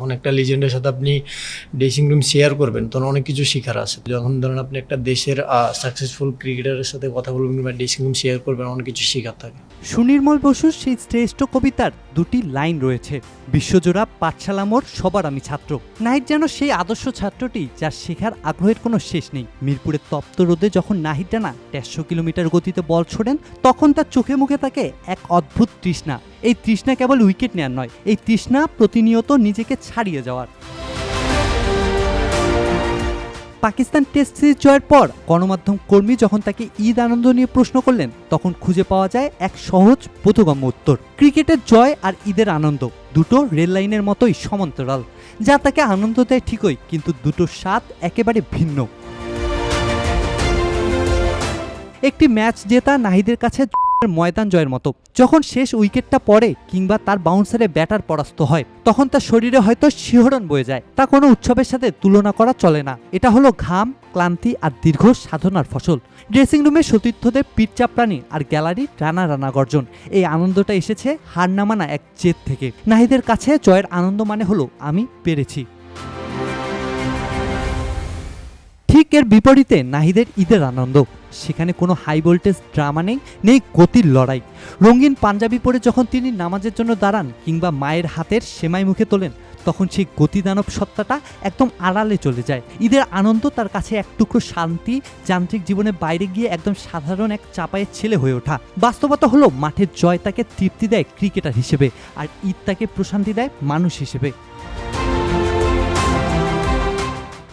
যখন একটা লিজেন্ডের সাথে আপনি ড্রেসিং রুম শেয়ার করবেন তখন অনেক কিছু শেখার আছে। যখন ধরেন আপনি একটা দেশের সাকসেসফুল ক্রিকেটারের সাথে কথা বলবেন বা ড্রেসিং রুম শেয়ার করবেন, অনেক কিছু শেখার থাকে। সুনির্মল বসুর সেই শ্রেষ্ঠ কবিতার দুটি লাইন রয়েছে, বিশ্বজোড়া পাঠশালা মোর সবার আমি ছাত্র। নাহিদ যেন সেই আদর্শ ছাত্রটি যার শেখার আগ্রহের কোনো শেষ নেই। মিরপুরের তপ্ত রোদে যখন নাহিদ রানা 150 কিলোমিটার গতিতে বল ছোড়েন, তখন তার চোখে মুখে থাকে এক অদ্ভুত তৃষ্ণা। এই তৃষ্ণা কেবল উইকেট নেওয়ার নয়, এই তৃষ্ণা প্রতিনিয়ত নিজেকে ছাড়িয়ে যাওয়ার। পাকিস্তান টেস্ট সিরিজ জয়ের পর গণমাধ্যম কর্মী যখন তাকে ঈদ আনন্দ নিয়ে প্রশ্ন করলেন, তখন খুঁজে পাওয়া যায় এক সহজ বোধগম্য উত্তর। ক্রিকেটের জয় আর ঈদের আনন্দ দুটো রেল লাইনের মতোই সমান্তরাল, যা তাকে আনন্দ দেয় ঠিকই, কিন্তু দুটো স্বাদ একেবারে ভিন্ন। একটি ম্যাচ জেতা নাহিদের কাছে ময়দান জয়ের মতো। যখন শেষ উইকেটটা পড়ে কিংবা তার বাউন্সারে ব্যাটার পরাস্ত হয়, তখন তার শরীরে হয়তো শিহরণ বয়ে যায়। তা কোনো উৎসবের সাথে তুলনা করা চলে না। এটা হলো ঘাম, ক্লান্তি আর দীর্ঘ সাধনার ফসল। ড্রেসিং রুমে সতীর্থদের পিঠ চাপড়ানি আর গ্যালারির রানা রানা গর্জন, এই আনন্দটা এসেছে হার না মানা এক জেদ থেকে। নাহিদের কাছে জয়ের আনন্দ মানে হলো আমি পেরেছি। ঠিক এর বিপরীতে নাহিদের ঈদের আনন্দ, সেখানে কোনো হাই ভোল্টেজ ড্রামা নেই, নেই গতির লড়াই। রঙিন পাঞ্জাবি পরে যখন তিনি নামাজের জন্য দাঁড়ান কিংবা মায়ের হাতের সেমাই মুখে তোলেন, তখন সেই গতিদানব সত্তাটা একদম আড়ালে চলে যায়। ঈদের আনন্দ তার কাছে এক টুকরো শান্তি, যান্ত্রিক জীবনের বাইরে গিয়ে একদম সাধারণ এক চাপায়ের ছেলে হয়ে ওঠা। বাস্তবতা হলো মাঠের জয় তাকে তৃপ্তি দেয় ক্রিকেটার হিসেবে, আর ঈদ তাকে প্রশান্তি দেয় মানুষ হিসেবে।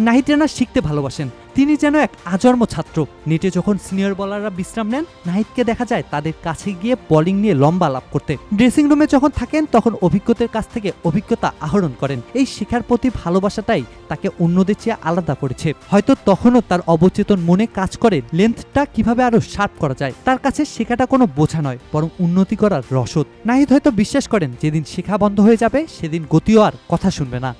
নাহিদ রানা শিখতে ভালোবাসেন, তিনি যেন এক আজন্ম ছাত্র। নেটে যখন সিনিয়র বোলাররা বিশ্রাম নেন, নাহিদকে দেখা যায় তাদের কাছে গিয়ে বোলিং নিয়ে লম্বা লাভ করতে। ড্রেসিং রুমে যখন থাকেন তখন অভিজ্ঞতার কাছ থেকে অভিজ্ঞতা আহরণ করেন। এই শেখার প্রতি ভালোবাসাটাই তাকে অন্যদের চেয়ে আলাদা করেছে। হয়তো তখনও তার অবচেতন মনে কাজ করে লেন্থটা কিভাবে আরো শার্প করা যায়। তার কাছে শেখাটা কোনো বোঝা নয়, বরং উন্নতি করার রসদ। নাহিদ হয়তো বিশ্বাস করেন যেদিন শেখা বন্ধ হয়ে যাবে, সেদিন গতিও আর কথা শুনবে না।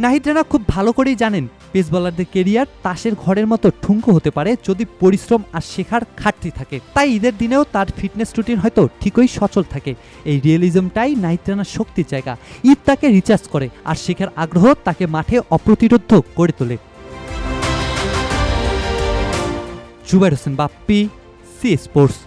নাহিদ রানা খুব ভালো করেই জানেন পেস বোলারদের কেরিয়ার তাসের ঘরের মতো ঠুনকো হতে পারে যদি পরিশ্রম আর শেখার ঘাটতি থাকে। তাই ঈদের দিনেও তার ফিটনেস রুটিন হয়তো ঠিকই সচল থাকে। এই রিয়েলিজমটাই নাহিদ রানার শক্তির জায়গা। ঈদ তাকে রিচার্জ করে, আর শেখার আগ্রহ তাকে মাঠে অপ্রতিরোধ্য করে তোলে। Zubair Hossain Bappi, C sports.